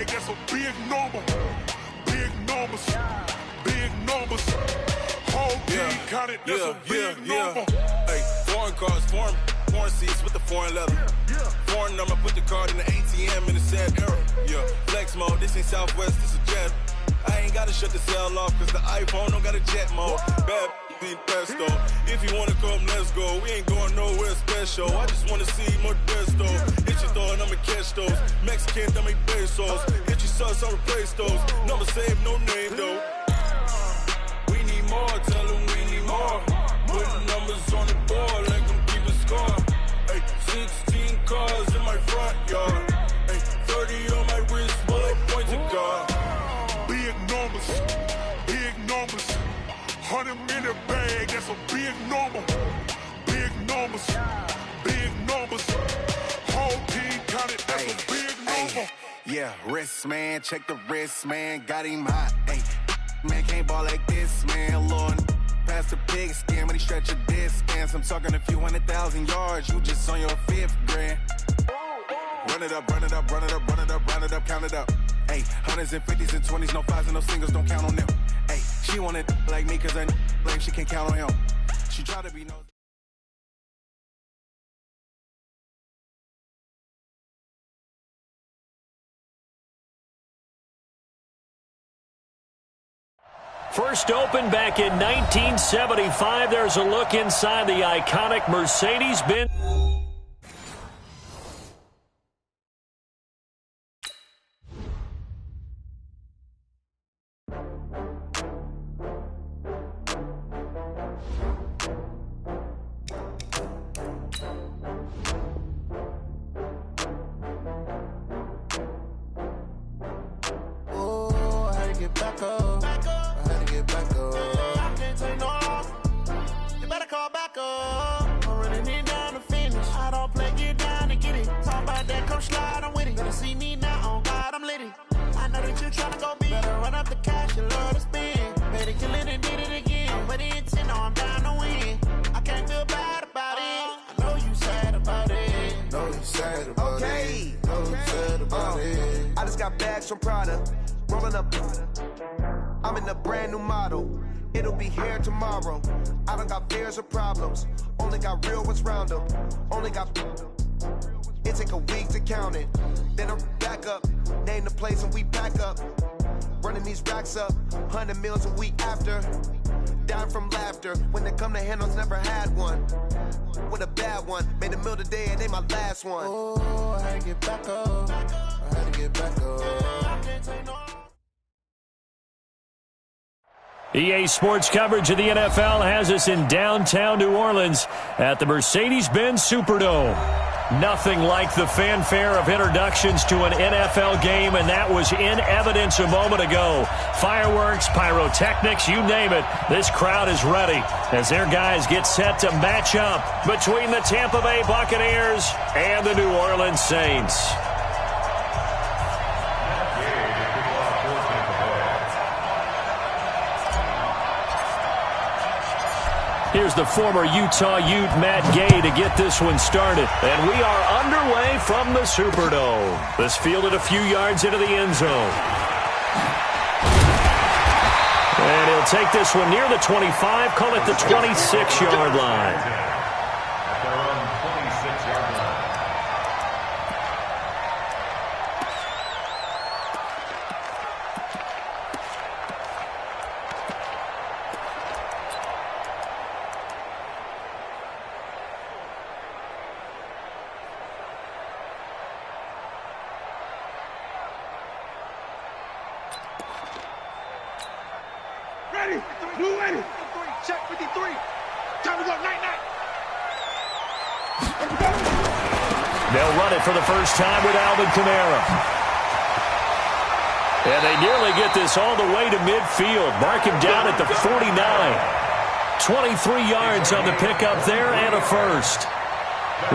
bag, that's a big number. Big numbers, big numbers. Whole team counted, that's a big number. Hey, foreign cars, foreign seats with the foreign leather. Foreign number, put the card in the ATM in the sad era. Yeah, flex mode, this ain't Southwest, this is jet. I ain't gotta shut the cell off, cause the iPhone don't got a jet mode. Bad be pesto. If you wanna come, let's go. We ain't going nowhere special. I just wanna see more Modesto. Hit your thought, I'ma catch those. Mexican, dame pesos. Hit your sauce, I'll replace those. Number save, no name though. We need more, tell them we need more. Putting numbers on the board, like them keep a score. Hey, 16 cars in my front yard. Hey, 30 on my wrist, bullet points to God. Big numbers, big numbers. 100 minute bag, that's a big number. Big numbers, big numbers. Whole team counted, that's a big number. Yeah, wrist man, check the wrist man, got him hot. Hey, man can't ball like this, man. Lord, past the pig skin when he stretch a distance. I'm talking a few 100,000 yards, you just on your 5th grand. Run it up, run it up, run it up, run it up, run it up, count it up. Hey, hundreds and 50s and 20s, no 5s and no singles, don't count on them. Hey, she wanted like me cause I like she can't count on him. She tried to be no. First opened back in 1975. There's a look inside the iconic Mercedes-Benz. I just got bags from Prada, rolling up. I'm in a brand new model. It'll be here tomorrow. I don't got fears or problems. Only got real ones round them. Only got. It take a week to count it. Then I'm back up. Name the place and we back up. Running these racks up. 100 meals a week after. Down from laughter. When they come to handles, never had one. With a bad one. Made a meal today and they my last one. Oh, I had to get back up. I had to get back up. EA Sports coverage of the NFL has us in downtown New Orleans at the Mercedes-Benz Superdome. Nothing like the fanfare of introductions to an NFL game, and that was in evidence a moment ago. Fireworks, pyrotechnics, you name it. This crowd is ready as their guys get set to match up between the Tampa Bay Buccaneers and the New Orleans Saints. Here's the former Utah Ute, Matt Gay, to get this one started. And we are underway from the Superdome. This fielded a few yards into the end zone. And he'll take this one near the 25, call it the 26-yard line. Check 53. Time to go, night-night. They'll run it for the first time with Alvin Kamara. And they nearly get this all the way to midfield. Mark him down at the 49. 23 yards on the pickup there and a first.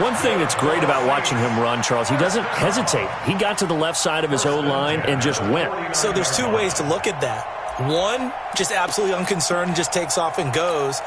One thing that's great about watching him run, Charles, he doesn't hesitate. He got to the left side of his O-line and just went. So there's two ways to look at that. One, just absolutely unconcerned, just takes off and goes.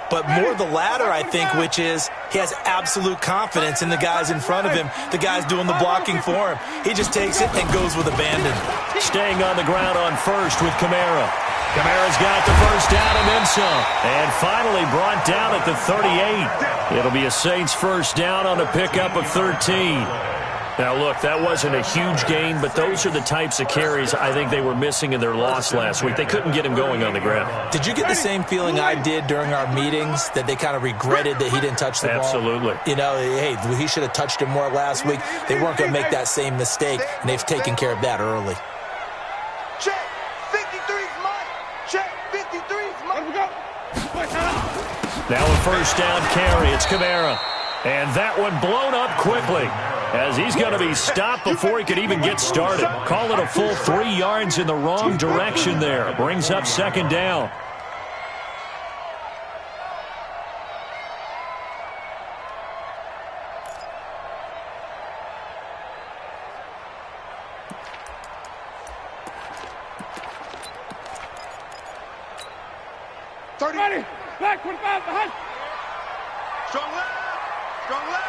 but more the latter, I think, which is he has absolute confidence in the guys in front of him, the guys doing the blocking for him. He just takes it and goes with abandon. Staying on the ground on first with Kamara. Kamara's got the first down and then some. And finally brought down at the 38. It'll be a Saints first down on a pickup of 13. Now, look, that wasn't a huge gain, but those are the types of carries I think they were missing in their loss last week. They couldn't get him going on the ground. Did you get the same feeling I did during our meetings, that they kind of regretted that he didn't touch the ball? Absolutely. You know, hey, he should have touched him more last week. They weren't going to make that same mistake, and they've taken care of that early. Check. 53's mine. Check. 53's mine. Now a first down carry. It's Kamara. And that one blown up quickly, as he's going to be stopped before he could even get started. Call it a full 3 yards in the wrong direction there. Brings up second down. Ready. Back, 25, behind. Strong left. Strong left.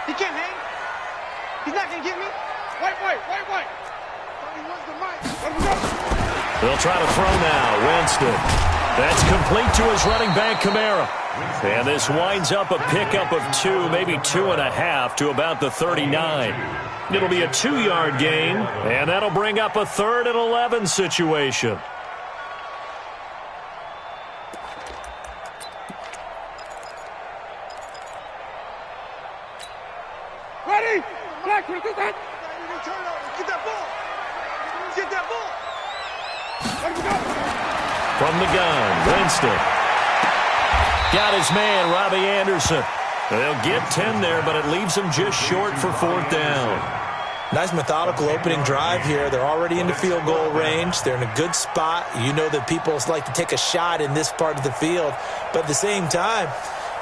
He can't hang. He's not going to get me. Wait. 31's the mic. They'll try to throw now. Winston. That's complete to his running back, Kamara. And this winds up a pickup of 2, maybe 2.5 to about the 39. It'll be a 2-yard gain, and that'll bring up a 3rd and 11 situation. Ready. Black, 22, that. Get that ball. Get that ball. Let him go. From the gun, Winston. Got his man, Robbie Anderson. They'll get 10 there, but it leaves them just short for 4th down. Nice methodical opening drive here. They're already into field goal range. They're in a good spot. You know that people like to take a shot in this part of the field. But at the same time,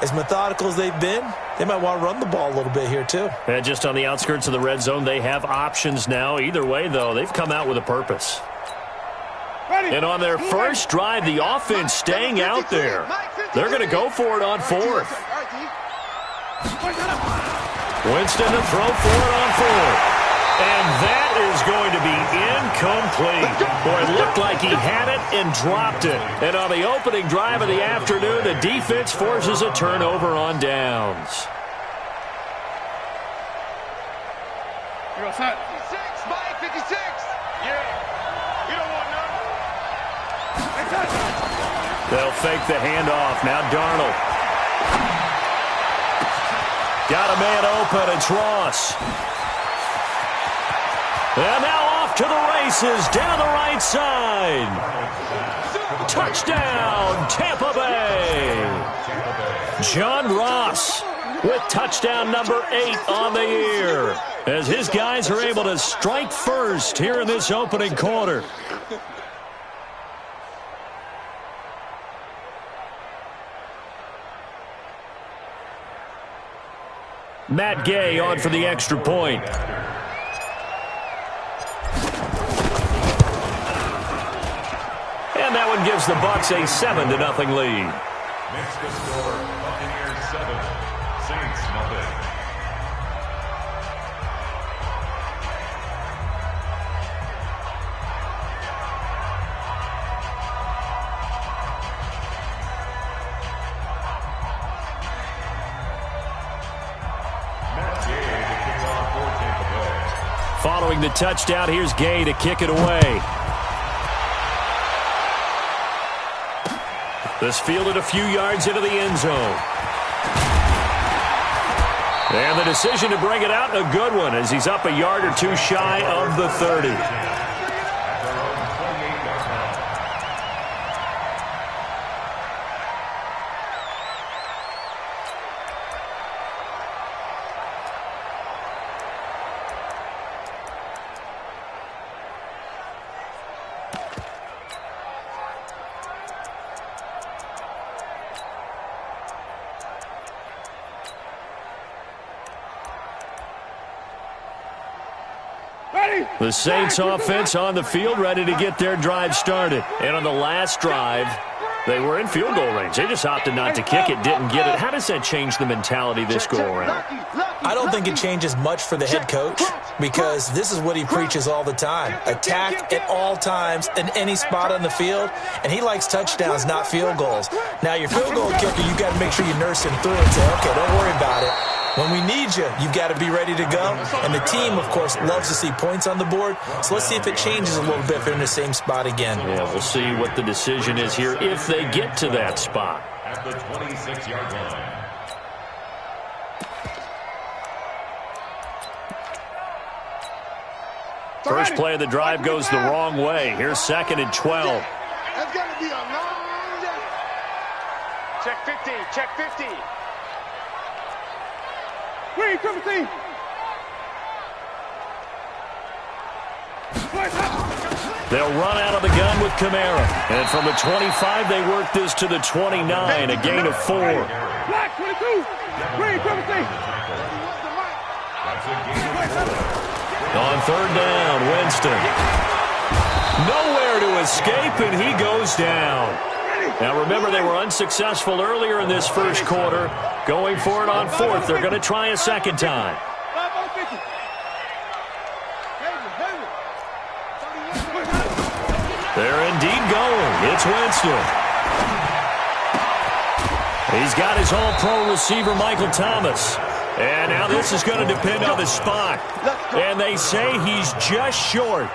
as methodical as they've been, they might want to run the ball a little bit here too. And just on the outskirts of the red zone, they have options now. Either way, though, they've come out with a purpose. Ready. And on their first drive, the offense staying out there. They're going to go for it on 4th. Winston to throw for it on 4th. And that is going to be incomplete. Boy, it looked like he had it and dropped it. And on the opening drive of the afternoon, the defense forces a turnover on downs. You're all set. 56, Mike, 56. Yeah. You don't want none. They'll fake the handoff. Now Darnold. Got a man open. It's Ross. And now off to the races down the right side. Touchdown, Tampa Bay. John Ross with touchdown number 8 on the year, as his guys are able to strike first here in this opening quarter. Matt Gay on for the extra point. And that one gives the Bucs a 7-0 lead. Next to score, Buccaneers 7, Saints nothing. Matt Gay to kick off for Tampa Bay. Following the touchdown, here's Gay to kick it away. This fielded a few yards into the end zone. And the decision to bring it out, a good one, as he's up a yard or 2 shy of the 30. The Saints offense on the field, ready to get their drive started. And on the last drive, They were in field goal range. They just opted not to kick it, didn't get it. How does that change the mentality this go-around? I don't think it changes much for the head coach because this is what he preaches all the time. Attack at all times in any spot on the field, and he likes touchdowns, not field goals. Now, your field goal kicker, you got to make sure you nurse him through and say, okay, don't worry about it. When we need you, you've got to be ready to go. And the team, of course, loves to see points on the board. So let's see if it changes a little bit if they're in the same spot again. Yeah, we'll see what the decision is here if they get to that spot. At the 26-yard line. First play of the drive goes the wrong way. Here's 2nd and 12. That's going to be a long day. Check 50. Check 50. Wait, come and see. They'll run out of the gun with Kamara. And from the 25, they work this to the 29, a gain of 4. Black 22. Wait, come and see. On 3rd down, Winston. Nowhere to escape, and he goes down. Now, remember, they were unsuccessful earlier in this first quarter. Going for it on 4th. They're going to try a second time. They're indeed going. It's Winston. He's got his all-pro receiver, Michael Thomas. And now this is going to depend on the spot. And they say he's just short.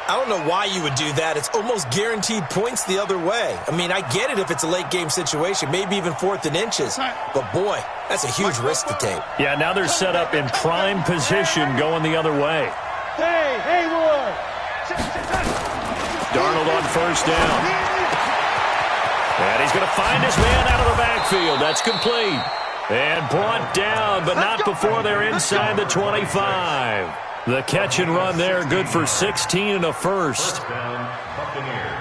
I don't know why you would do that. It's almost guaranteed points the other way. I mean, I get it if it's a late-game situation, maybe even 4th and inches. But, boy, that's a huge risk to take. Yeah, now they're set up in prime position going the other way. Hey, Hayward. Darnold on 1st down. And he's going to find his man out of the backfield. That's complete. And brought down, but not before they're inside the 25. The catch and run there, good for 16 and a first. First down, Buccaneers.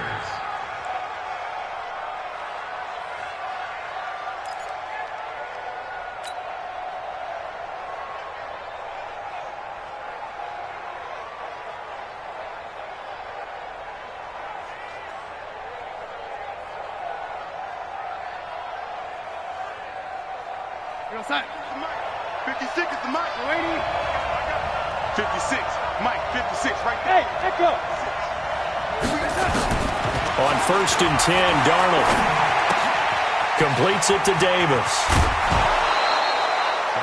You're outside. 56 is the mic. Waiting. 56. Mike, 56 right there. Hey, echo. On 1st and 10, Darnold completes it to Davis.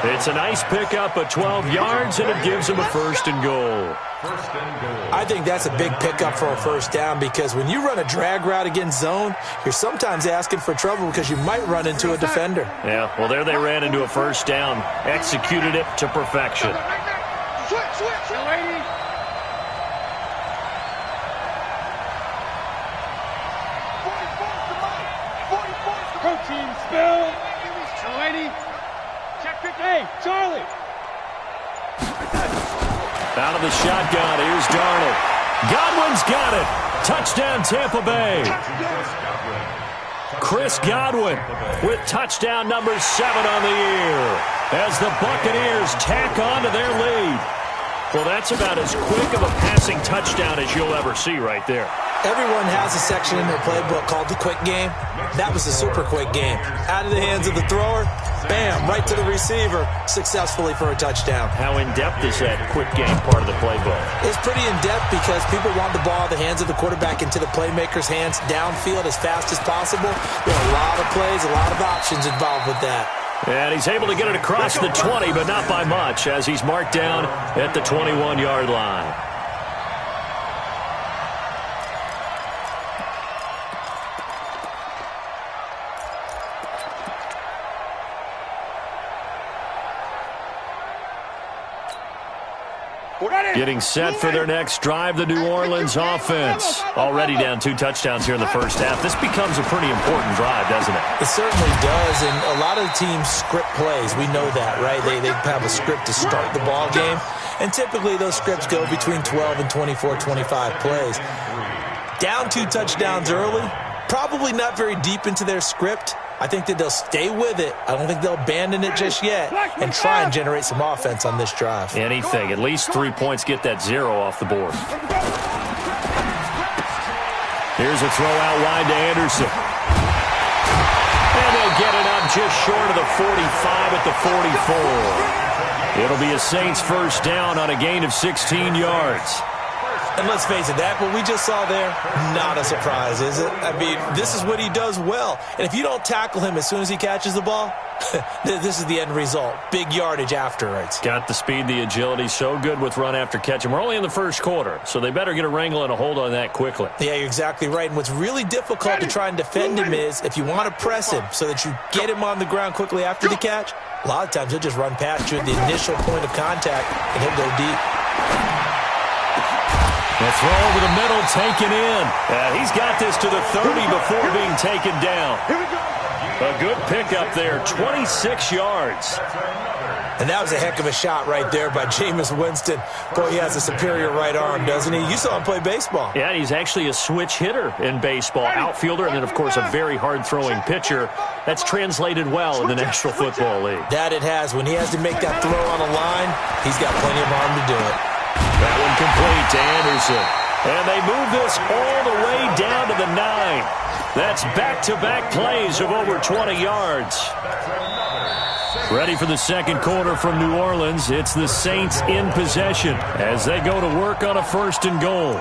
It's a nice pickup of 12 yards, and it gives him a 1st and goal. First and goal. I think that's a big pickup for a 1st down because when you run a drag route against zone, you're sometimes asking for trouble because you might run into a defender. Yeah, well, there they ran into a 1st down, executed it to perfection. Switch. Waiting. Protein spill. Waiting. Check 50. Hey, Charlie. Out of the shotgun, here's Darnold. Godwin's got it. Touchdown, Tampa Bay. Chris Godwin with touchdown number 7 on the year as the Buccaneers tack on to their lead. Well, that's about as quick of a passing touchdown as you'll ever see right there. Everyone has a section in their playbook called the quick game. That was a super quick game. Out of the hands of the thrower, bam, right to the receiver, successfully for a touchdown. How in-depth is that quick game part of the playbook? It's pretty in-depth because people want the ball out of the hands of the quarterback into the playmaker's hands downfield as fast as possible. There are a lot of plays, a lot of options involved with that. And he's able to get it across the 20, but not by much, as he's marked down at the 21-yard line. Getting set for their next drive, the New Orleans offense. Already down 2 touchdowns here in the first half. This becomes a pretty important drive, doesn't it? It certainly does, and a lot of the teams script plays. We know that, right? They have a script to start the ball game, and typically those scripts go between 12 and 24, 25 plays. Down 2 touchdowns early, probably not very deep into their script. I think that they'll stay with it. I don't think they'll abandon it just yet and try and generate some offense on this drive. Anything. At least 3 points, get that 0 off the board. Here's a throw out wide to Anderson. just short of the 45 at the 44. It'll be a Saints first down on a gain of 16 yards. And let's face it, that what we just saw there, not a surprise, is it? I mean, this is what he does well. And if you don't tackle him as soon as he catches the ball, this is the end result. Big yardage afterwards. Got the speed, the agility, so good with run after catch. And we're only in the first quarter, so they better get a wrangle and a hold on that quickly. Yeah, you're exactly right. And what's really difficult to try and defend him is if you want to press him so that you get him on the ground quickly after the catch, a lot of times he'll just run past you at the initial point of contact, and he'll go deep. The throw over the middle, taken in. He's got this to the 30 before being taken down. A good pickup there, 26 yards. And that was a heck of a shot right there by Jameis Winston. Boy, he has a superior right arm, doesn't he? You saw him play baseball. Yeah, he's actually a switch hitter in baseball. Outfielder, and then, of course, a very hard-throwing pitcher. That's translated well in the National Football League. That it has. When he has to make that throw on a line, he's got plenty of arm to do it. That one complete to Anderson. And they move this all the way down to the 9. That's back-to-back plays of over 20 yards. Ready for the second quarter from New Orleans. It's the Saints in possession as they go to work on a first and goal.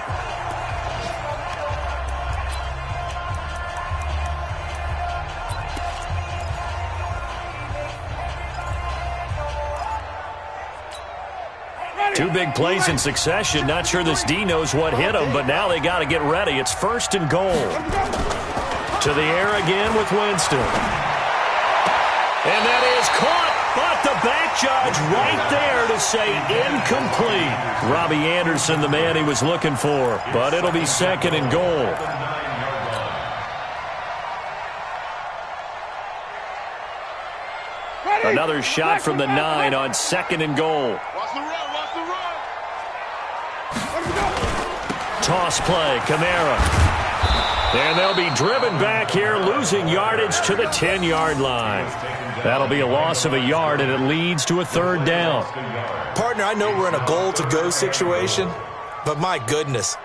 Two big plays in succession. Not sure this D knows what hit him, but now they got to get ready. It's first and goal. To the air again with Winston. And that is caught, but the back judge right there to say incomplete. Robbie Anderson, the man he was looking for, but it'll be second and goal. Another shot from the 9 on second and goal. Toss play, Kamara. And they'll be driven back here, losing yardage to the 10-yard line. That'll be a loss of a yard, and it leads to a third down. Partner, I know we're in a goal-to-go situation, but my goodness,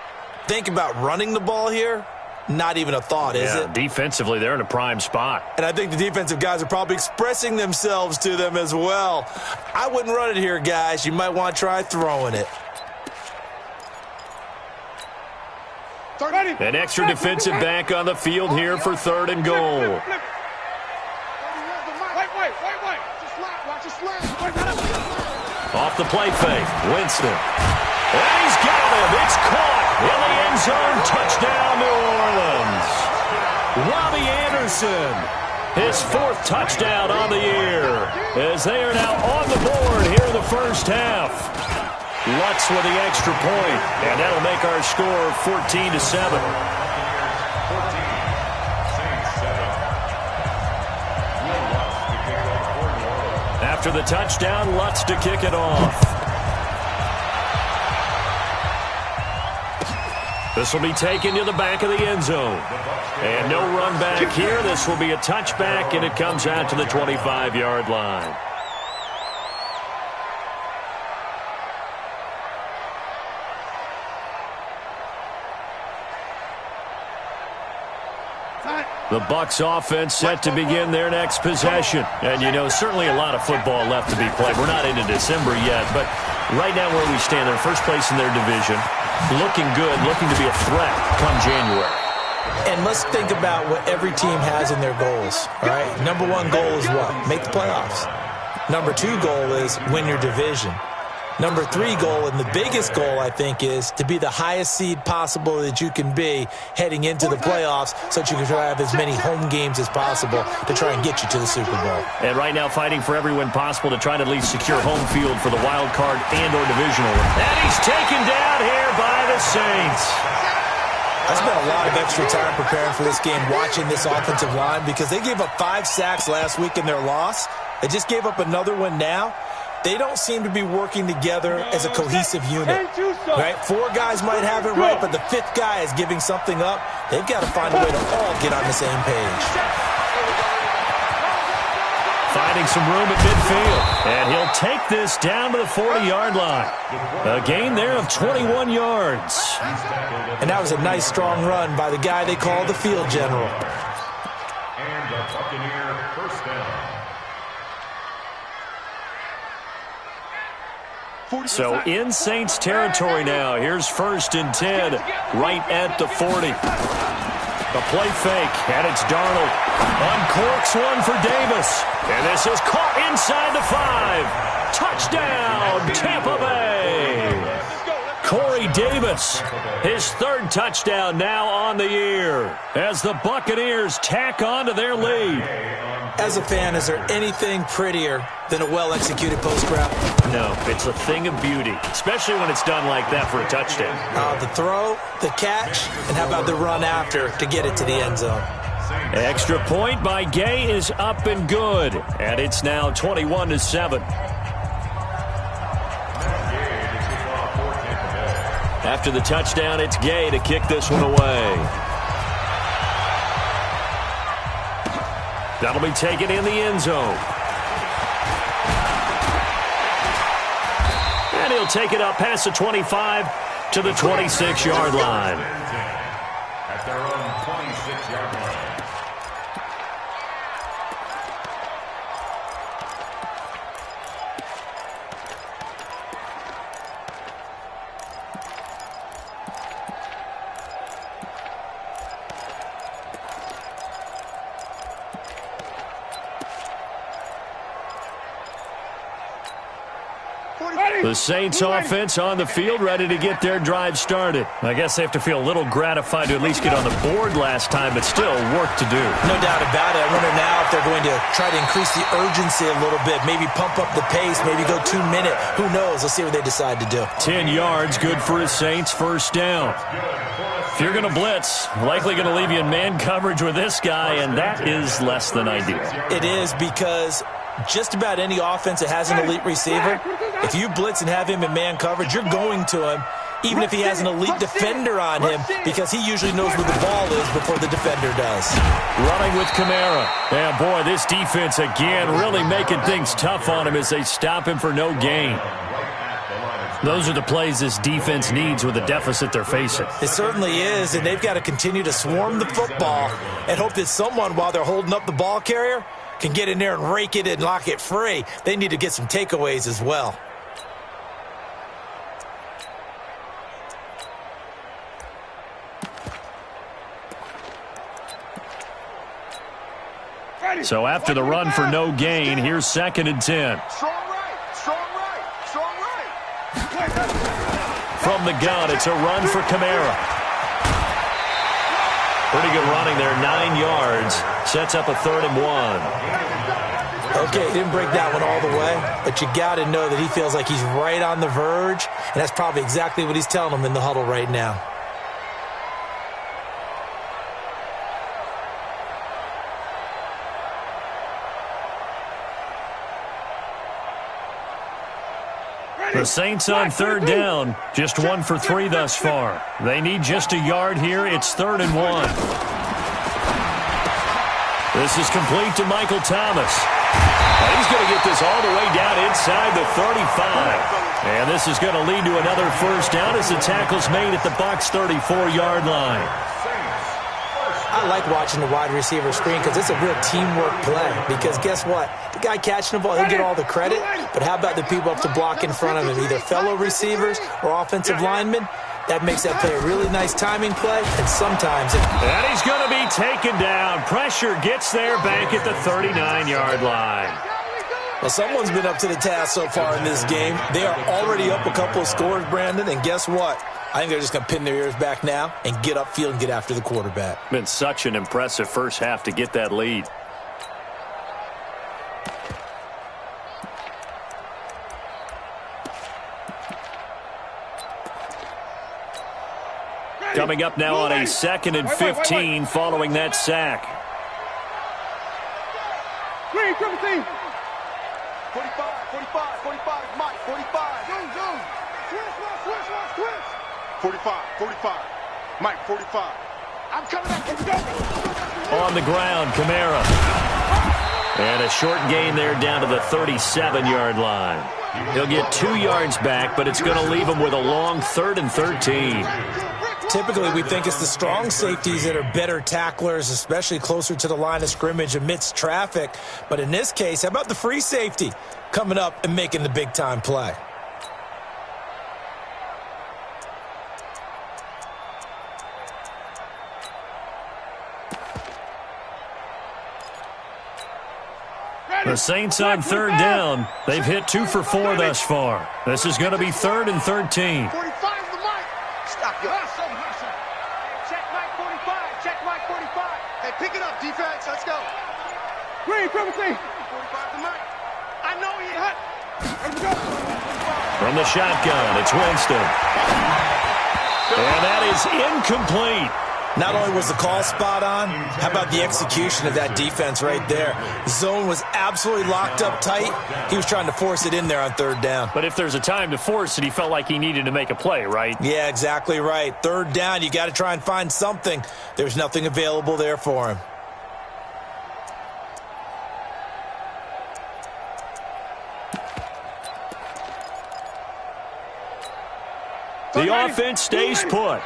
think about running the ball here. Not even a thought, is it? Defensively, they're in a prime spot. And I think the defensive guys are probably expressing themselves to them as well. I wouldn't run it here, guys. You might want to try throwing it. An extra defensive back on the field here for third and goal. Off the play fake, Winston. And he's got him. It's caught in the end zone. Touchdown, New Orleans. Robbie Anderson, his fourth touchdown on the year, as they are now on the board here in the first half. Lutz with the extra point, and that'll make our score 14-7. After the touchdown, Lutz to kick it off. This will be taken to the back of the end zone. And no run back here. This will be a touchback, and it comes out to the 25-yard line. The Bucs offense set to begin their next possession. And, you know, certainly a lot of football left to be played. We're not into December yet, but right now where we stand, they're first place in their division. Looking good, looking to be a threat come January. And let's think about what every team has in their goals, all right? Number one goal is what? Make the playoffs. Number two goal is win your division. Number three goal, and the biggest goal, I think, is to be the highest seed possible that you can be heading into the playoffs so that you can try to have as many home games as possible to try and get you to the Super Bowl. And right now fighting for every win possible to try to at least secure home field for the wild card and or divisional. And he's taken down here by the Saints. I spent a lot of extra time preparing for this game, watching this offensive line, because they gave up 5 sacks last week in their loss. They just gave up another one now. They don't seem to be working together as a cohesive unit. Right? 4 guys might have it right, but the 5th guy is giving something up. They've got to find a way to all get on the same page. Finding some room at midfield. And he'll take this down to the 40-yard line. A gain there of 21 yards. And that was a nice, strong run by the guy they call the field general. Buccaneer first down. So in Saints territory now. Here's 1st and 10, right at the 40. The play fake, and it's Darnold. Uncorks one for Davis. And this is caught inside the 5. Touchdown, Tampa Bay. Corey Davis, his 3rd touchdown now on the year as the Buccaneers tack on to their lead. As a fan, is there anything prettier than a well-executed post route? No, it's a thing of beauty, especially when it's done like that for a touchdown. The throw, the catch, and how about the run after to get it to the end zone? Extra point by Gay is up and good, and it's now 21-7. After the touchdown, it's Gay to kick this one away. That'll be taken in the end zone. And he'll take it up past the 25 to the 26-yard line. At their own 26-yard line. The Saints offense on the field, ready to get their drive started. I guess they have to feel a little gratified to at least get on the board last time, but still work to do. No doubt about it. I wonder now if they're going to try to increase the urgency a little bit, maybe pump up the pace, maybe go 2-minute. Who knows? Let's see what they decide to do. 10 yards, good for a Saints first down. If you're going to blitz, likely going to leave you in man coverage with this guy, and that is less than ideal. It is, because just about any offense that has an elite receiver, if you blitz and have him in man coverage, you're going to him, even if he has an elite defender on him, because he usually knows where the ball is before the defender does. Running with Kamara. And boy, this defense again really making things tough on him as they stop him for no gain. Those are the plays this defense needs with the deficit they're facing. It certainly is, and they've got to continue to swarm the football and hope that someone, while they're holding up the ball carrier, can get in there and rake it and lock it free. They need to get some takeaways as well. So after the run for no gain, here's 2nd and 10. Strong right, strong right, strong right. From the gun, it's a run for Kamara. Pretty good running there, 9 yards. Sets up a 3rd and 1. Okay, he didn't break that one all the way, but you got to know that he feels like he's right on the verge, and that's probably exactly what he's telling them in the huddle right now. The Saints on 3rd down, just 1 for 3 thus far. They need just a yard here. It's 3rd and 1. This is complete to Michael Thomas. And he's going to get this all the way down inside the 35. And this is going to lead to another first down as the tackle's made at the Bucs' 34-yard line. I like watching the wide receiver screen because it's a real teamwork play. Because guess what? The guy catching the ball, he'll get all the credit. But how about the people up to block in front of him, either fellow receivers or offensive linemen? That makes that play a really nice timing play, and sometimes And he's going to be taken down. Pressure gets there back at the 39-yard line. Well, someone's been up to the task so far in this game. They are already up a couple of scores, Brandon, and guess what? I think they're just going to pin their ears back now and get upfield and get after the quarterback. Been such an impressive first half to get that lead. Coming up now on a 2nd and 15 following that sack. Green, triple team. 45, 45, Mike, 45. Zone. Switch. 45, Mike, 45. I'm coming up. Here we go. On the ground, Kamara. And a short gain there down to the 37-yard line. He'll get 2 yards back, but it's going to leave him with a long 3rd and 13. Typically, we think it's the strong safeties that are better tacklers, especially closer to the line of scrimmage amidst traffic. But in this case, how about the free safety coming up and making the big-time play? The Saints on third down. They've hit 2 for 4 thus far. This is going to be 3rd and 13. 45 the mic. Stop your hustle. Check Mike 45. Check Mike 45. Hey, pick it up, defense. Let's go. Green, triple C. 45 the mic. I know he hit. Let's go. From the shotgun, it's Winston. And that is incomplete. Not only was the call spot on, how about the execution of that defense right there? The zone was absolutely locked up tight. He was trying to force it in there on third down. But if there's a time to force it, he felt like he needed to make a play, right? Yeah, exactly right. Third down, you got to try and find something. There's nothing available there for him. The offense stays put.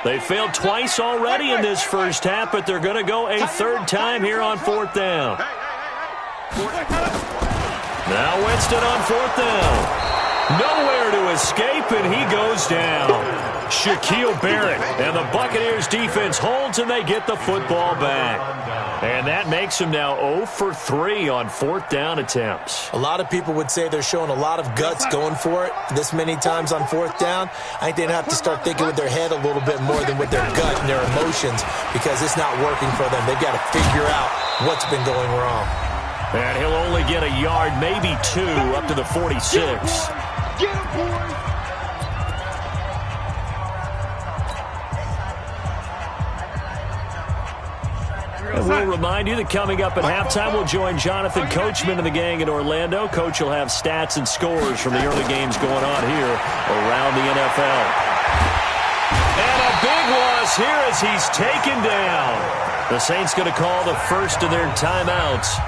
They failed twice already in this first half, but they're going to go a third time here on 4th down. Now Winston on 4th down. Nowhere to escape, and he goes down. Shaquille Barrett and the Buccaneers defense holds, and they get the football back. And that makes them now 0 for 3 on 4th down attempts. A lot of people would say they're showing a lot of guts going for it this many times on 4th down. I think they'd have to start thinking with their head a little bit more than with their gut and their emotions, because it's not working for them. They've got to figure out what's been going wrong. And he'll only get a yard, maybe 2, up to the 46. Get him, boys. And we'll remind you that coming up at halftime, we'll join Jonathan Coachman and the gang in Orlando. Coach will have stats and scores from the early games going on here around the NFL. And a big loss here as he's taken down. The Saints going to call the first of their timeouts.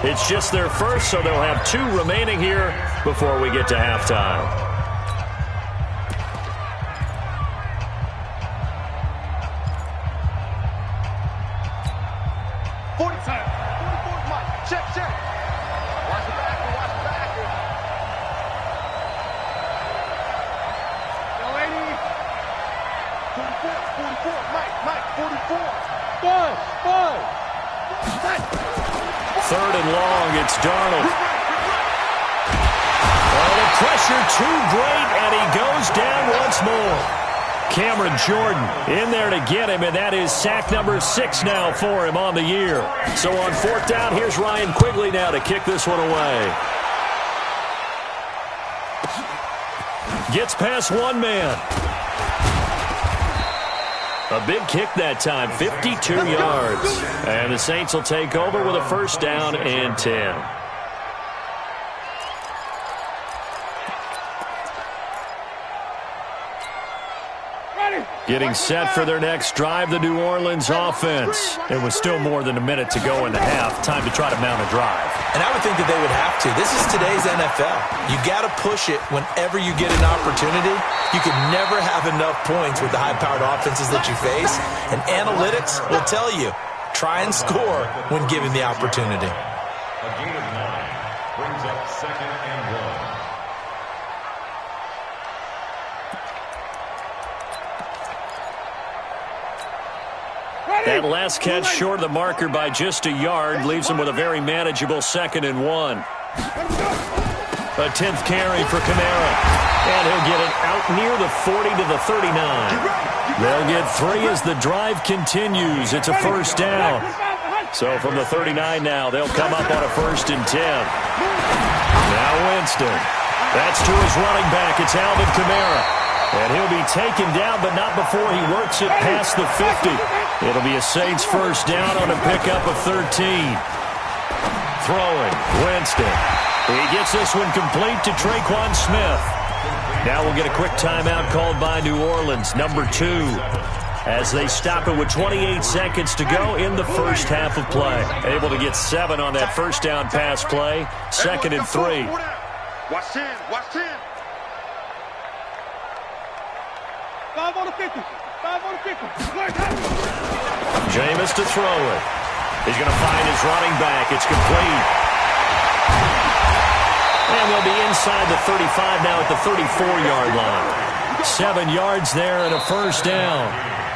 It's just their first, so they'll have 2 remaining here before we get to halftime. Third and long, it's Darnold. Oh, the pressure too great, and he goes down once more. Cameron Jordan in there to get him, and that is sack number 6 now for him on the year. So on 4th down, here's Ryan Quigley now to kick this one away. Gets past one man. A big kick that time, 52 yards. And the Saints will take over with a first down and 10. Getting set for their next drive, the New Orleans offense. It was still more than a minute to go in the half. Time to try to mount a drive. And I would think that they would have to. This is today's NFL. You got to push it whenever you get an opportunity. You can never have enough points with the high-powered offenses that you face. And analytics will tell you, try and score when given the opportunity. A gain of 9 brings up 2nd and 1. That last catch short of the marker by just a yard leaves him with a very manageable 2nd and 1. A 10th carry for Kamara. And he'll get it out near the 40 to the 39. They'll get 3 as the drive continues. It's a first down. So from the 39 now, they'll come up on a 1st and 10. Now Winston. That's to his running back. It's Alvin Kamara. And he'll be taken down, but not before he works it past the 50. It'll be a Saints first down on a pickup of 13. Throwing, Winston. He gets this one complete to Traquan Smith. Now we'll get a quick timeout called by New Orleans, number 2, as they stop it with 28 seconds to go in the first half of play. Able to get 7 on that first down pass play, 2nd and 3. Watch 10, watch 10. 5 on the 50. Jameis to throw it. He's going to find his running back. It's complete. And they'll be inside the 35 now at the 34-yard line. 7 yards there and a first down.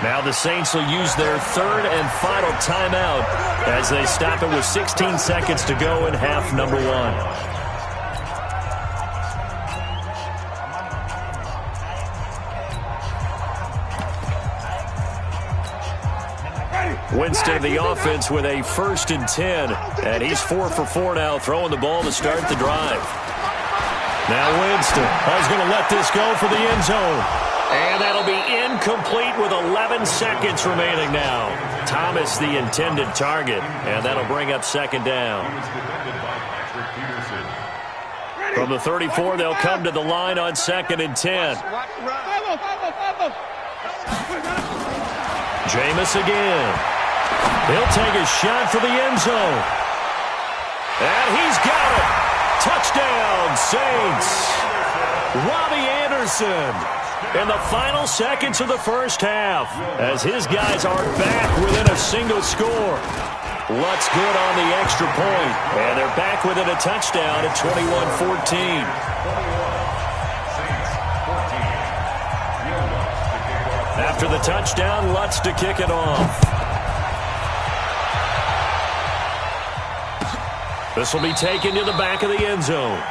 Now the Saints will use their third and final timeout as they stop it with 16 seconds to go in half number 1. Winston, the offense, with a 1st and 10. And he's 4 for 4 now, throwing the ball to start the drive. Now Winston is going to let this go for the end zone. And that'll be incomplete with 11 seconds remaining now. Thomas, the intended target. And that'll bring up 2nd down. From the 34, they'll come to the line on 2nd and 10. Jameis again. He'll take a shot for the end zone. And he's got it. Touchdown, Saints. Robbie Anderson in the final seconds of the first half as his guys are back within a single score. Lutz good on the extra point, and they're back within a touchdown at 21-14. After the touchdown, Lutz to kick it off. This will be taken to the back of the end zone.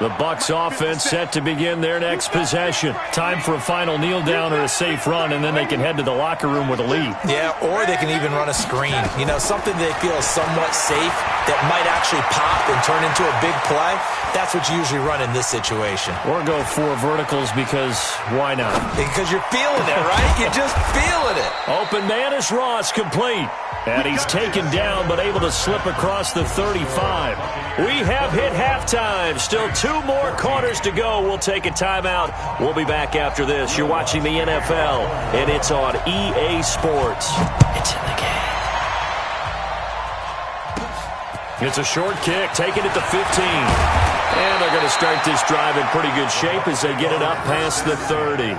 The Bucs offense set to begin their next possession. Time for a final kneel down or a safe run, and then they can head to the locker room with a lead. Yeah, or they can even run a screen. You know, something they feel is somewhat safe that might actually pop and turn into a big play. That's what you usually run in this situation. Or go 4 verticals because why not? Because you're feeling it, right? You're just feeling it. Open man is Ross, complete. And he's taken down but able to slip across the 35. We have hit halftime. Still 2 more quarters to go. We'll take a timeout. We'll be back after this. You're watching the NFL, and it's on EA Sports. It's in the game. It's a short kick, taking it to 15. And they're going to start this drive in pretty good shape as they get it up past the 30.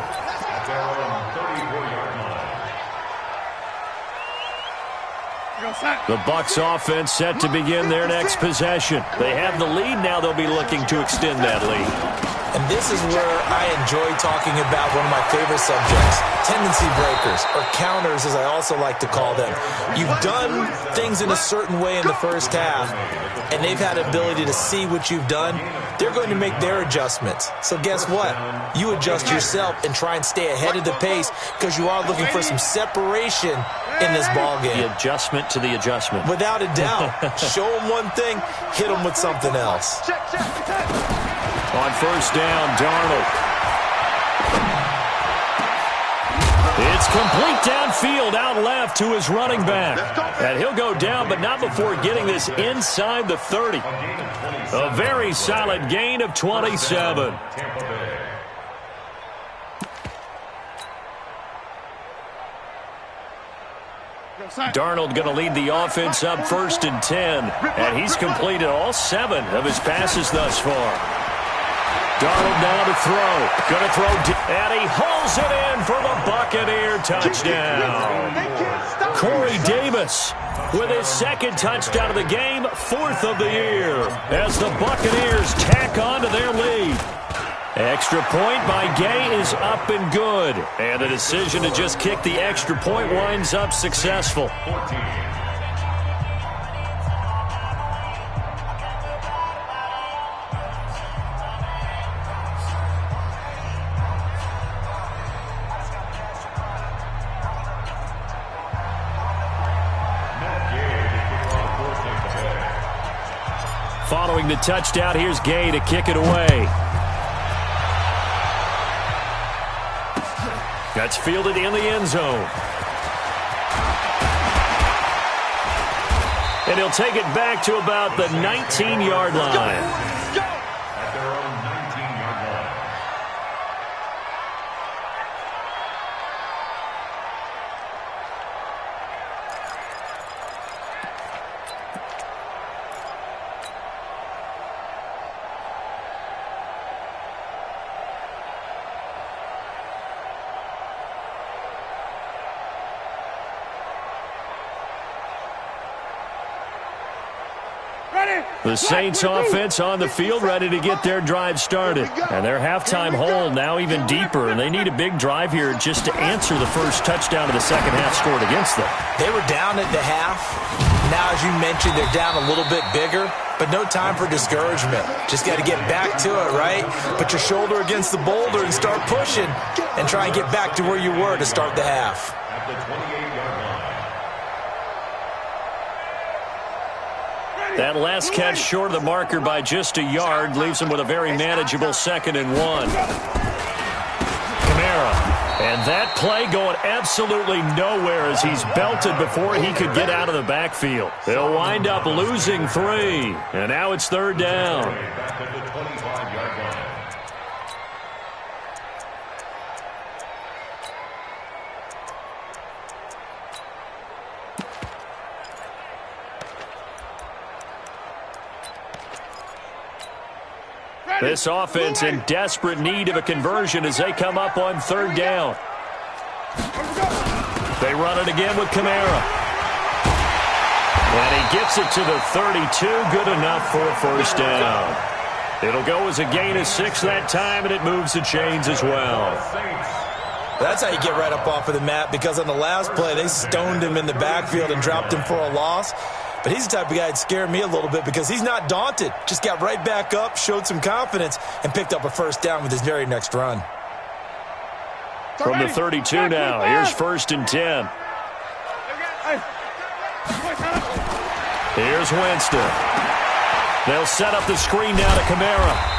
The Bucs offense set to begin their next possession. They have the lead. Now they'll be looking to extend that lead. And this is where I enjoy talking about one of my favorite subjects, tendency breakers, or counters as I also like to call them. You've done things in a certain way in the first half, and they've had the ability to see what you've done. They're going to make their adjustments. So guess what? You adjust yourself and try and stay ahead of the pace because you are looking for some separation in this ball game. The adjustment to the adjustment. Without a doubt. Show them one thing, hit them with something else. On first down, Darnold. It's complete downfield, out left to his running back. And he'll go down, but not before getting this inside the 30. A very solid gain of 27. Darnold going to lead the offense up 1st and 10. And he's completed all 7 of his passes thus far. Darnold now to throw. Going to throw, and he hauls it in for the Buccaneer touchdown. Corey Davis with his 2nd touchdown of the game, 4th of the year, as the Buccaneers tack on to their lead. Extra point by Gay is up and good. And the decision to just kick the extra point winds up successful. Following the touchdown, here's Gay to kick it away. That's fielded in the end zone. And he'll take it back to about the 19-yard line. The Saints offense on the field ready to get their drive started. And their halftime hole now even deeper, and they need a big drive here just to answer the first touchdown of the second half scored against them. They were down at the half. Now, as you mentioned, they're down a little bit bigger, but no time for discouragement. Just got to get back to it, right? Put your shoulder against the boulder and start pushing and try and get back to where you were to start the half. At the 28-yard line. That last catch short of the marker by just a yard leaves him with a very manageable 2nd and 1. Kamara. And that play going absolutely nowhere as he's belted before he could get out of the backfield. They'll wind up losing 3. And now it's 3rd down. Back at the 25-yard line. This offense in desperate need of a conversion as they come up on 3rd down. They run it again with Kamara. And he gets it to the 32. Good enough for a 1st down. It'll go as a gain of 6 that time, and it moves the chains as well. That's how you get right up off of the mat, because on the last play, they stoned him in the backfield and dropped him for a loss. But he's the type of guy that scared me a little bit because he's not daunted. Just got right back up, showed some confidence, and picked up a 1st down with his very next run. From the 32 now, here's 1st and 10. Here's Winston. They'll set up the screen now to Kamara.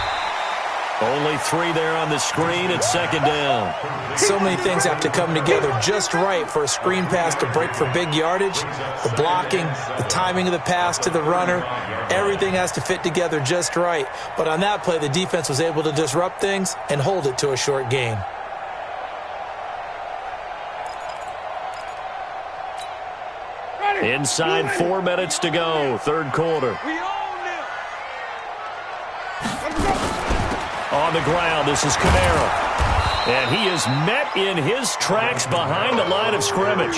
Only 3 there on the screen at 2nd down. So many things have to come together just right for a screen pass to break for big yardage. The blocking, the timing of the pass to the runner, everything has to fit together just right. But on that play, the defense was able to disrupt things and hold it to a short gain. Inside 4 minutes to go, 3rd quarter. On the ground, this is Kamara. And he is met in his tracks behind the line of scrimmage.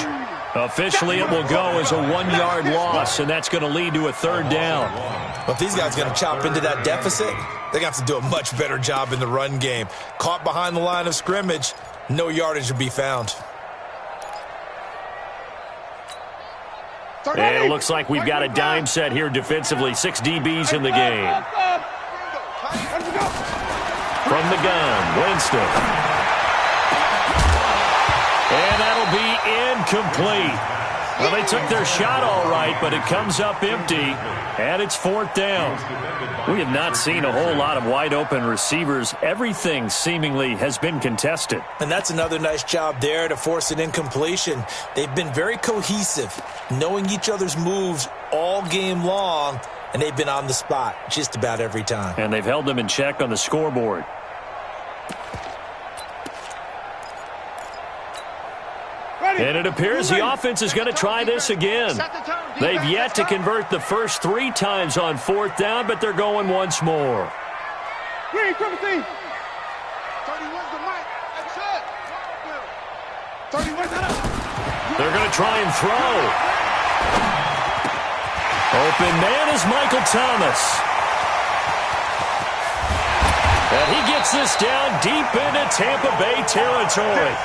Officially, it will go as a 1-yard loss, and that's going to lead to a 3rd down. Well, if these guys are going to chop into that deficit, they're going to have to do a much better job in the run game. Caught behind the line of scrimmage, no yardage to be found. And it looks like we've got a dime set here defensively. 6 DBs in the game. From the gun, Winston. And that'll be incomplete. Well, they took their shot all right, but it comes up empty, and it's 4th down. We have not seen a whole lot of wide-open receivers. Everything seemingly has been contested. And that's another nice job there to force an incompletion. They've been very cohesive, knowing each other's moves all game long, and they've been on the spot just about every time. And they've held them in check on the scoreboard. And it appears the offense is going to try this again. They've yet to convert the first 3 times on 4th down, but they're going once more. They're going to try and throw. Open man is Michael Thomas. And he gets this down deep into Tampa Bay territory.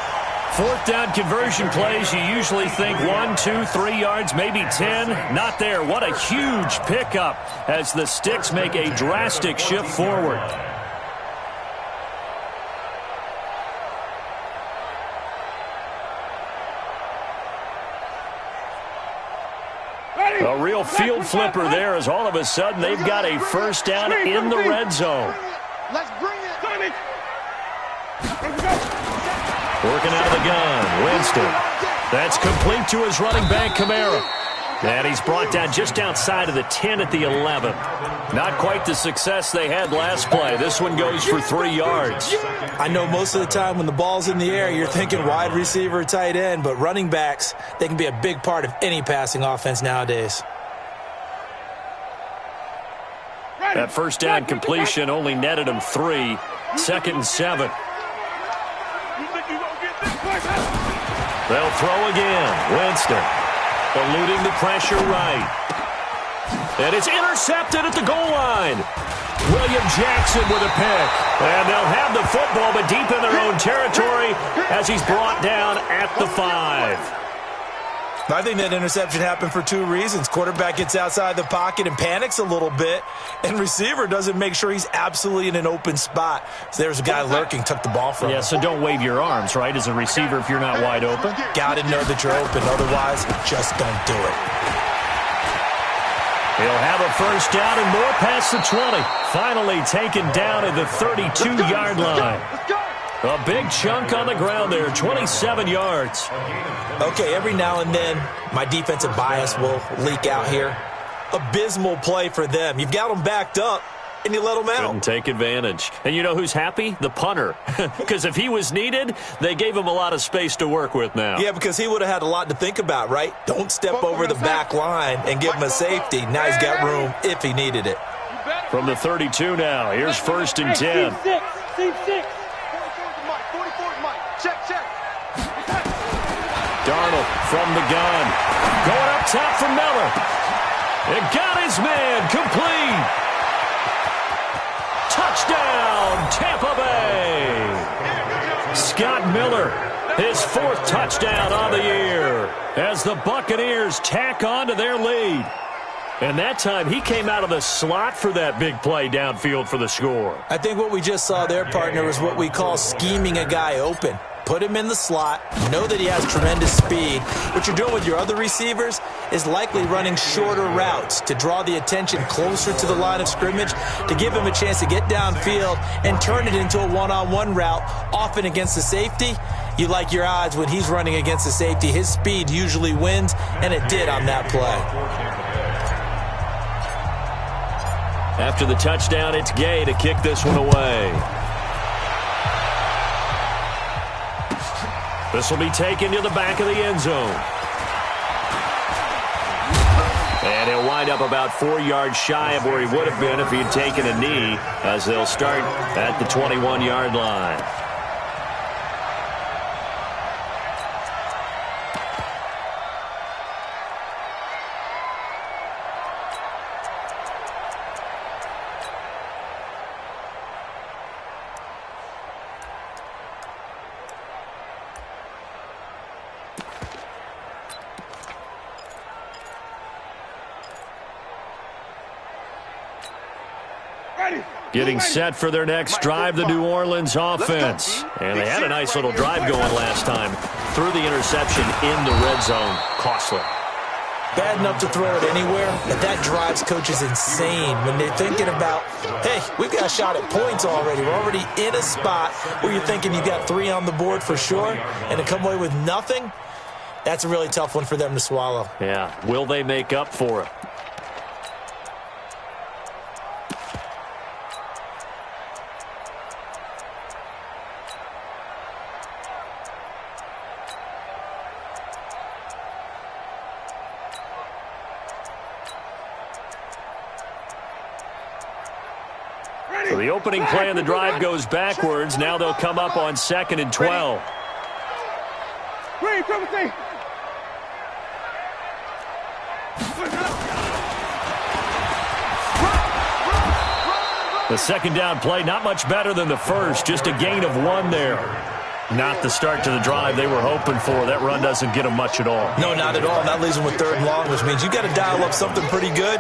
4th down conversion plays, you usually think 1, 2, 3 yards, maybe 10. Not there. What a huge pickup as the Sticks make a drastic shift forward. A real field flipper there as all of a sudden they've got a 1st down in the red zone. Let's bring it. Working out of the gun, Winston. That's complete to his running back, Kamara. And he's brought down just outside of the 10 at the 11. Not quite the success they had last play. This one goes for 3 yards. I know most of the time when the ball's in the air, you're thinking wide receiver, tight end, but running backs, they can be a big part of any passing offense nowadays. That first down completion only netted him 3. 2nd and 7. They'll throw again. Winston eluding the pressure right. And it's intercepted at the goal line. William Jackson with a pick. And they'll have the football, but deep in their own territory as he's brought down at the 5. I think that interception happened for 2 reasons. Quarterback gets outside the pocket and panics a little bit, and receiver doesn't make sure he's absolutely in an open spot. So there's a guy lurking, took the ball from him. Yeah, so don't wave your arms, right, as a receiver if you're not wide open. Got to know that you're open. Otherwise, just don't do it. He'll have a first down and more past the 20. Finally taken down at the 32-yard line. A big chunk on the ground there, 27 yards. Okay, every now and then, my defensive bias will leak out here. Abysmal play for them. You've got them backed up, and you let them out. Couldn't take advantage. And you know who's happy? The punter. Because if he was needed, they gave him a lot of space to work with now. Yeah, because he would have had a lot to think about, right? Don't step over the back line and give him a safety. Now he's got room if he needed it. From the 32 now, here's 1st and 10. Darnold from the gun. Going up top for Miller. It got his man complete. Touchdown, Tampa Bay. Scott Miller, his 4th touchdown on the year as the Buccaneers tack on to their lead. And that time, he came out of the slot for that big play downfield for the score. I think what we just saw there, partner, is what we call scheming a guy open. Put him in the slot, know that he has tremendous speed. What you're doing with your other receivers is likely running shorter routes to draw the attention closer to the line of scrimmage, to give him a chance to get downfield and turn it into a one-on-one route, often against the safety. You like your odds when he's running against the safety. His speed usually wins, and it did on that play. After the touchdown, it's Gay to kick this one away. This will be taken to the back of the end zone. And he'll wind up about 4 yards shy of where he would have been if he had taken a knee, as they'll start at the 21-yard line. Getting set for their next drive, the New Orleans offense. And they had a nice little drive going last time. Threw the interception in the red zone. Costly. Bad enough to throw it anywhere, but that drives coaches insane when they're thinking about, hey, we've got a shot at points already. We're already in a spot where you're thinking you've got 3 on the board for sure, and to come away with nothing, that's a really tough one for them to swallow. Yeah. Will they make up for it? So the opening play of the drive goes backwards. Now they'll come up on 2nd and 12. The second down play, not much better than the first. Just a gain of 1 there. Not the start to the drive they were hoping for. That run doesn't get them much at all. No, not at all. And that leaves them with 3rd and long, which means you got to dial up something pretty good.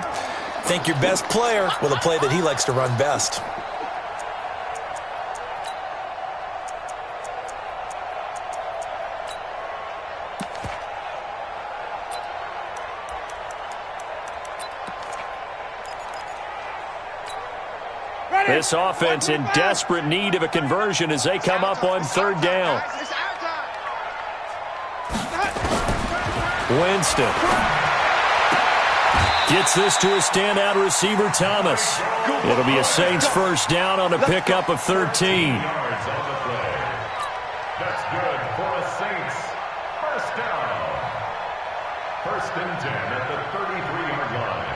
Think your best player with a play that he likes to run best. This offense in desperate need of a conversion as they come up on 3rd down. Winston. Gets this to a standout receiver, Thomas. It'll be a Saints first down on a pickup of 13. Yards on the play. That's good for the Saints. First down. 1st and 10 at the 33-yard line.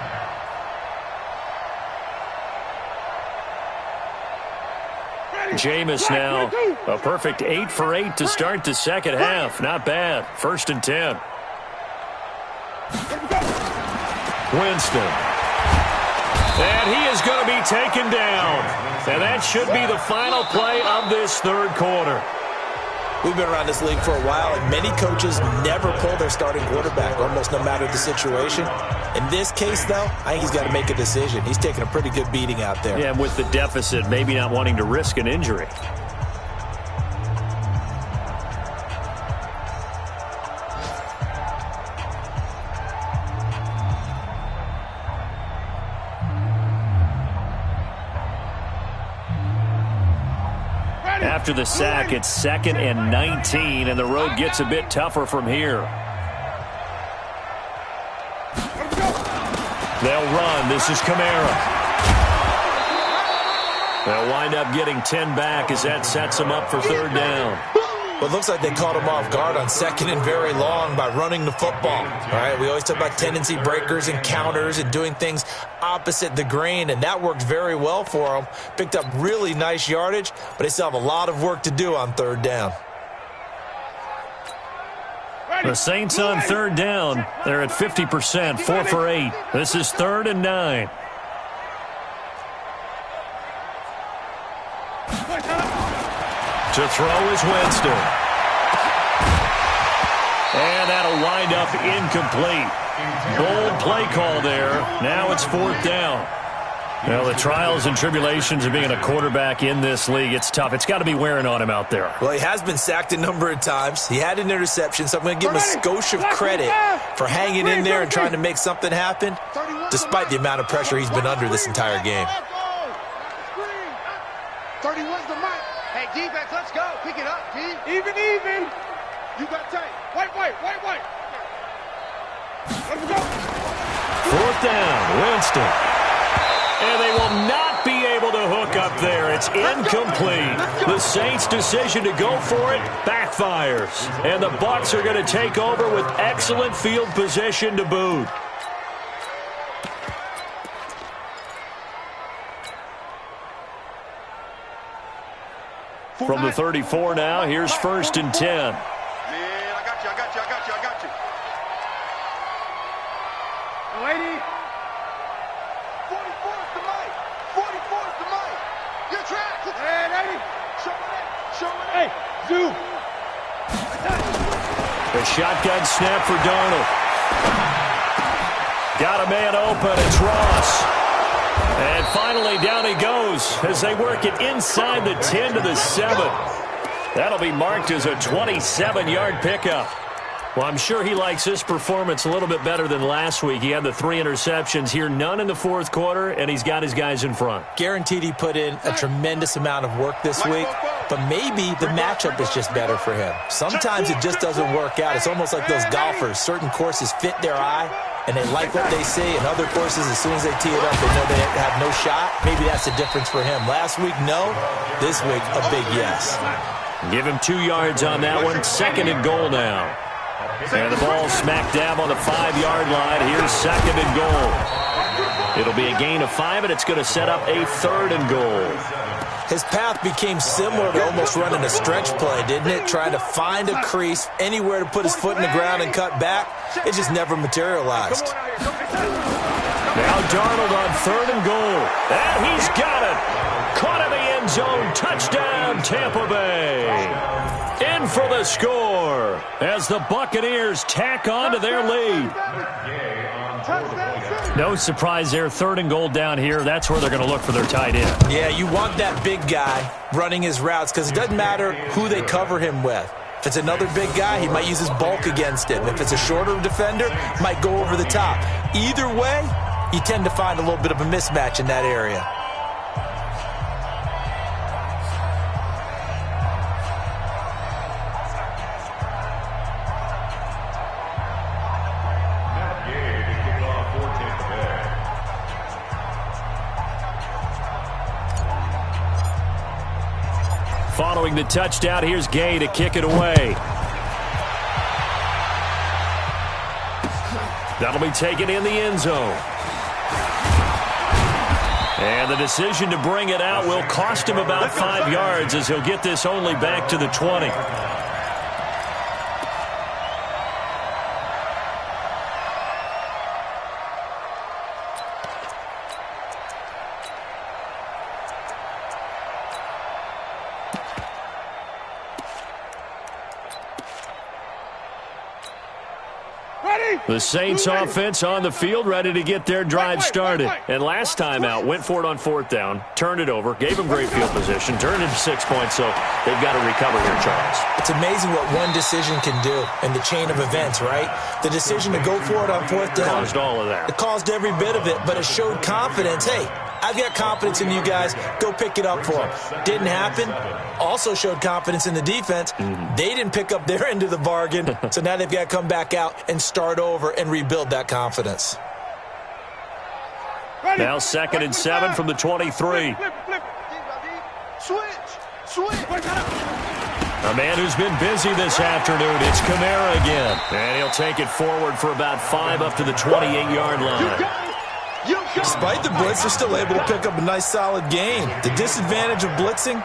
Jameis now, a perfect 8 for 8 to start the second half. Not bad. 1st and 10. Winston. And he is going to be taken down. And that should be the final play of this third quarter. We've been around this league for a while, and many coaches never pull their starting quarterback, almost no matter the situation. In this case, though, I think he's got to make a decision. He's taking a pretty good beating out there. Yeah, and with the deficit, maybe not wanting to risk an injury. After the sack, it's 2nd and 19, and the road gets a bit tougher from here. They'll run. This is Kamara. They'll wind up getting 10 back as that sets them up for 3rd down. Well, it looks like they caught him off guard on 2nd and very long by running the football. All right, we always talk about tendency breakers and counters and doing things opposite the grain, and that worked very well for them. Picked up really nice yardage, but they still have a lot of work to do on 3rd down. The Saints on 3rd down. They're at 50%, 4 for 8. This is 3rd and 9. To throw is Winston. And that'll wind up incomplete. Bold play call there. Now it's 4th down. Well, the trials and tribulations of being a quarterback in this league, it's tough. It's got to be wearing on him out there. Well, he has been sacked a number of times. He had an interception, so I'm going to give him a skosh of credit for hanging in there and trying to make something happen, despite the amount of pressure he's been under this entire game. 31's the mic. Hey, defense, let's go. Pick it up, D. Even. You got tight. White. Let's go. 4th down, Winston. And they will not be able to hook up there. It's incomplete. The Saints' decision to go for it backfires. And the Bucs are going to take over with excellent field position to boot. From the 34 now, here's 1st and 10. Man, I got you. Lady. 44's the mic. 44's the mic. Your track. Hey, lady. Show it. Hey, Zoo. The shotgun snap for Darnold. Got a man open. It's Ross. And finally, down he goes as they work it inside the 10 to the 7. That'll be marked as a 27-yard pickup. Well, I'm sure he likes this performance a little bit better than last week. He had the 3 interceptions here, none in the 4th quarter, and he's got his guys in front. Guaranteed he put in a tremendous amount of work this week, but maybe the matchup is just better for him. Sometimes it just doesn't work out. It's almost like those golfers. Certain courses fit their eye, and they like what they see, and other courses, as soon as they tee it up, they know they have no shot. Maybe that's the difference for him. Last week, no. This week, a big yes. Give him 2 yards on that one. 2nd and goal now. And the ball smack dab on the 5-yard line. Here's 2nd and goal. It'll be a gain of 5, and it's going to set up a 3rd and goal. His path became similar to almost running a stretch play, didn't it? Trying to find a crease, anywhere to put his foot in the ground and cut back. It just never materialized. Now Darnold on 3rd and goal. And he's got it. Caught in the end zone. Touchdown, Tampa Bay. In for the score as the Buccaneers tack on to their lead. No surprise there. 3rd and goal down here. That's where they're going to look for their tight end. Yeah, you want that big guy running his routes because it doesn't matter who they cover him with. If it's another big guy, he might use his bulk against him. If it's a shorter defender, might go over the top. Either way, you tend to find a little bit of a mismatch in that area. Matt Gay to kick off for Tampa Bay. following the touchdown. Here's Gay to kick it away. That'll be taken in the end zone. And the decision to bring it out will cost him about 5 yards as he'll get this only back to the 20. The Saints offense on the field, ready to get their drive started. And last time out, went for it on 4th down, turned it over, gave them great field position, turned it to 6 points, so they've got to recover here, Charles. It's amazing what one decision can do in the chain of events, right? The decision to go for it on 4th down. Caused all of that. It caused every bit of it, but it showed confidence. Hey, I've got confidence in you guys. Go pick it up for them. Didn't happen. Also showed confidence in the defense. They didn't pick up their end of the bargain, so now they've got to come back out and start over and rebuild that confidence. Now 2nd and 7 from the 23. A man who's been busy this afternoon, it's Kamara again. And he'll take it forward for about 5 up to the 28-yard line. Despite the blitz, they're still able to pick up a nice, solid gain. The disadvantage of blitzing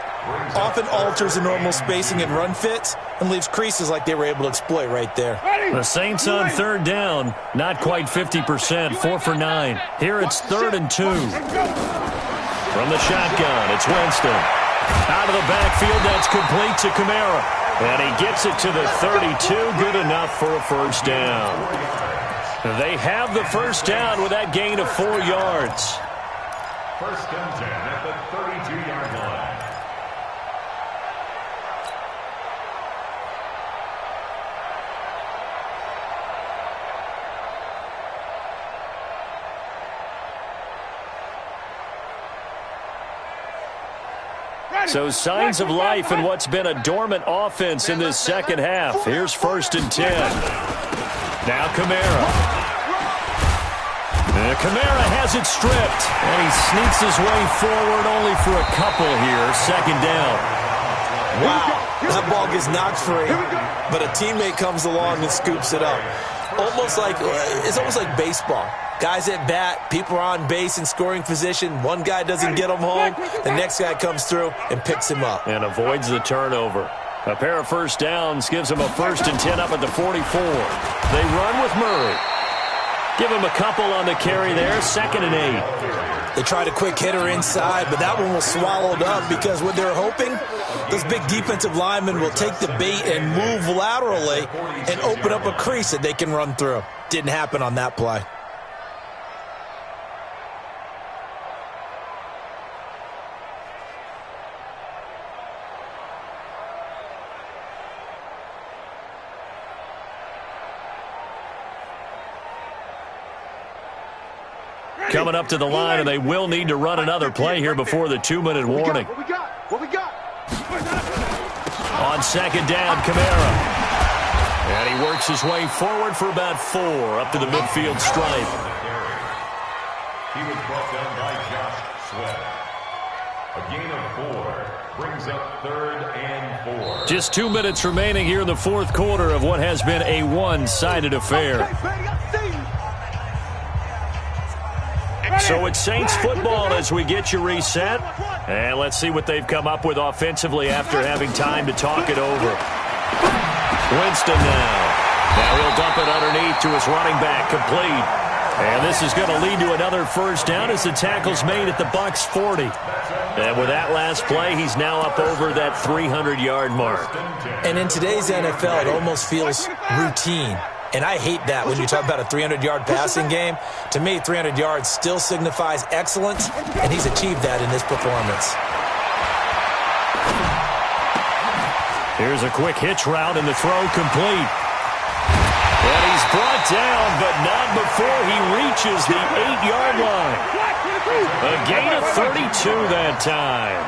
often alters the normal spacing and run fits and leaves creases like they were able to exploit right there. The Saints on 3rd down, not quite 50%, 4 for 9. Here it's 3rd and 2. From the shotgun, it's Winston. Out of the backfield, that's complete to Kamara. And he gets it to the 32, good enough for a first down. They have the first down with that gain of 4 yards. 1st and 10 at the 32-yard line. So signs of life in what's been a dormant offense in this second half. Here's 1st and 10. Now Kamara. Kamara has it stripped, and he sneaks his way forward only for a couple here. 2nd down. Wow, that ball gets knocked free, but a teammate comes along and scoops it up. It's almost like baseball. Guys at bat, people are on base in scoring position. One guy doesn't get him home, the next guy comes through and picks him up. And avoids the turnover. A pair of first downs gives him a 1st and 10 up at the 44. They run with Murray. Give him a couple on the carry there, 2nd and 8. They tried a quick hitter inside, but that one was swallowed up because what they're hoping, those big defensive linemen will take the bait and move laterally and open up a crease that they can run through. Didn't happen on that play. Coming up to the line, and they will need to run another play here before the 2-minute warning. What we got? On 2nd down, Kamara. And he works his way forward for about 4 up to the midfield stripe. He was brought down by Josh Sweat. A gain of 4 brings up 3rd and 4. Just 2 minutes remaining here in the 4th quarter of what has been a one-sided affair. So it's Saints football as we get you reset. And let's see what they've come up with offensively after having time to talk it over. Winston now. Now he'll dump it underneath to his running back, complete. And this is going to lead to another first down as the tackle's made at the Bucs 40. And with that last play, he's now up over that 300-yard mark. And in today's NFL, it almost feels routine. And I hate that when you talk about a 300-yard passing game. To me, 300 yards still signifies excellence, and he's achieved that in this performance. Here's a quick hitch route, and the throw complete. And he's brought down, but not before he reaches the 8-yard line. A gain of 32 that time.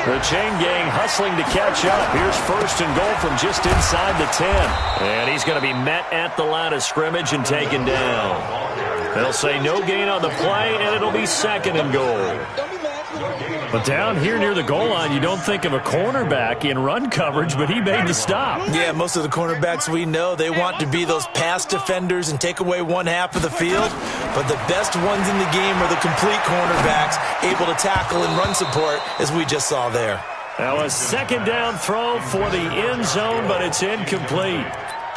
The chain gang hustling to catch up. Here's 1st and goal from just inside the 10. And he's going to be met at the line of scrimmage and taken down. They'll say no gain on the play, and it'll be 2nd and goal. But down here near the goal line, you don't think of a cornerback in run coverage, but he made the stop. Yeah, most of the cornerbacks we know, they want to be those pass defenders and take away one half of the field. But the best ones in the game are the complete cornerbacks, able to tackle and run support, as we just saw there. Now a second down throw for the end zone, but it's incomplete.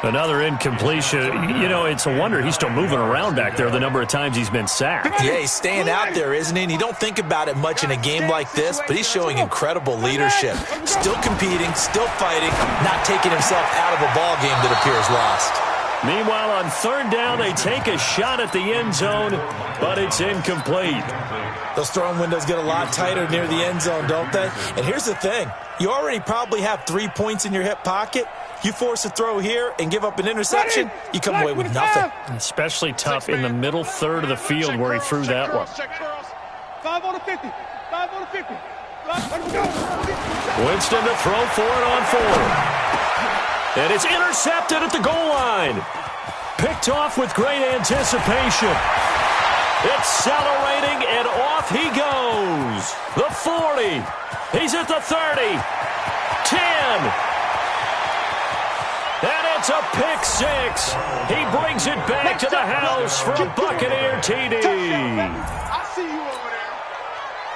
Another incompletion. You know, it's a wonder he's still moving around back there the number of times he's been sacked. Yeah, he's staying out there, isn't he? And you don't think about it much in a game like this, but he's showing incredible leadership. Still competing, still fighting, not taking himself out of a ball game that appears lost. Meanwhile, on third down, they take a shot at the end zone, but it's incomplete. Those throwing windows get a lot tighter near the end zone, don't they? And here's the thing. You already probably have 3 points in your hip pocket. You force a throw here and give up an interception, you come away with nothing. Especially tough in the middle third of the field where he threw that one. 5 on the 50. 5 on the 50. Winston to throw for it on fourth. And it's intercepted at the goal line. Picked off with great anticipation. Accelerating, and off he goes. The 40. He's at the 30. 10. And it's a pick six. He brings it back to the house for a Buccaneer TD. I see you over there.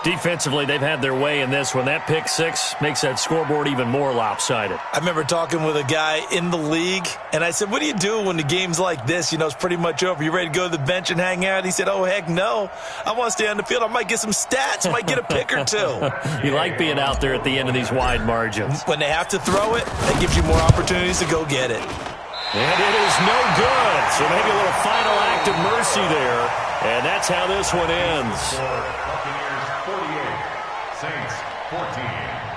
Defensively, they've had their way in this one. That pick six makes that scoreboard even more lopsided. I remember talking with a guy in the league, and I said, what do you do when the game's like this? You know, it's pretty much over. You ready to go to the bench and hang out? He said, oh, heck no. I want to stay on the field. I might get some stats. I might get a pick or two. You like being out there at the end of these wide margins. When they have to throw it, that gives you more opportunities to go get it. And it is no good. So maybe a little final act of mercy there. And that's how this one ends. Buccaneers 48, Saints 14.